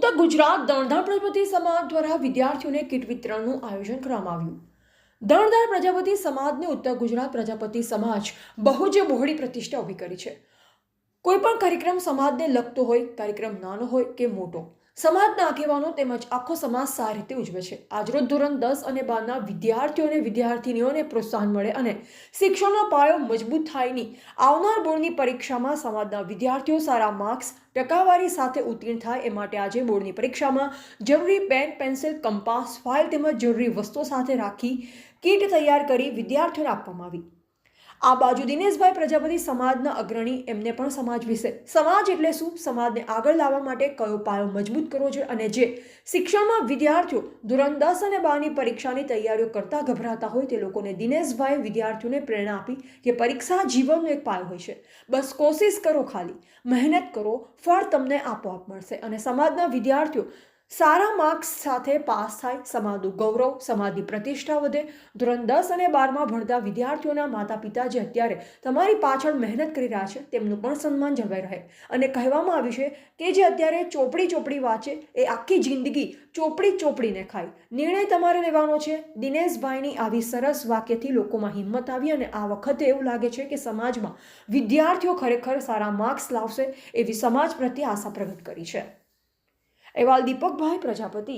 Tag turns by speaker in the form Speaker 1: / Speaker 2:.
Speaker 1: ઉત્તર ગુજરાત દણધાર પ્રજાપતિ સમાજ દ્વારા વિદ્યાર્થીઓને કીટ વિતરણનું આયોજન કરવામાં આવ્યું। દણધાર પ્રજાપતિ સમાજને ઉત્તર ગુજરાત પ્રજાપતિ સમાજ બહુ જ બહોળી પ્રતિષ્ઠા ઊભી કરી છે। કોઈ પણ કાર્યક્રમ સમાજને લગતો હોય, કાર્યક્રમ નાનો હોય કે મોટો, સમાજના આગેવાનો તેમજ આખો સમાજ સારી રીતે ઉજવે છે। આજરોજ ધોરણ 10 અને 12ના વિદ્યાર્થીઓ અને વિદ્યાર્થીનીઓને પ્રોત્સાહન મળે અને શિક્ષણનો પાયો મજબૂત થાયની આવનાર બોર્ડની પરીક્ષામાં સમાજના વિદ્યાર્થીઓ સારા માર્ક્સ ટકાવારી સાથે ઉત્તીર્ણ થાય એ માટે આજે બોર્ડની પરીક્ષામાં જરૂરી પેન, પેન્સિલ, કંપાસ, ફાઇલ તેમજ જરૂરી વસ્તુઓ સાથે રાખી કીટ તૈયાર કરી વિદ્યાર્થીઓને આપવામાં આવી। આ બાજુ દિનેશભાઈ પ્રજાપતિ સમાજના અગ્રણી, એમને પણ સમાજ વિશે, સમાજ એટલે શું, સમાજને આગળ લાવવા માટે કયો પાયો મજબૂત કરવો જોઈએ અને જે શિક્ષણમાં વિદ્યાર્થીઓ ધોરણ 10 અને 12ની પરીક્ષાની તૈયારીઓ કરતા ગભરાતા હોય તે લોકોને દિનેશભાઈ વિદ્યાર્થીઓને પ્રેરણા આપી કે પરીક્ષા જીવનનો એક પાયો હોય છે। બસ કોશિશ કરો, ખાલી મહેનત કરો, ફળ તમને આપોઆપ મળશે અને સમાજના વિદ્યાર્થીઓ સારા માર્ક્સ સાથે પાસ થાય, સમાજનું ગૌરવ, સમાજની પ્રતિષ્ઠા વધે। ધોરણ 10 અને 12માં ભણતા વિદ્યાર્થીઓના માતા પિતા જે અત્યારે તમારી પાછળ મહેનત કરી રહ્યા છે તેમનું પણ સન્માન જળવાઈ રહે અને કહેવામાં આવ્યું છે કે જે અત્યારે ચોપડી વાંચે એ આખી જિંદગી ચોપડીને ખાય। નિર્ણય તમારે લેવાનો છે। દિનેશભાઈની આવી સરસ વાક્યથી લોકોમાં હિંમત આવી અને આ વખતે એવું લાગે છે કે સમાજમાં વિદ્યાર્થીઓ ખરેખર સારા માર્ક્સ લાવશે એવી સમાજ પ્રત્યે આશા પ્રગટ કરી છે। અહેવાલ દીપકભાઈ પ્રજાપતિ।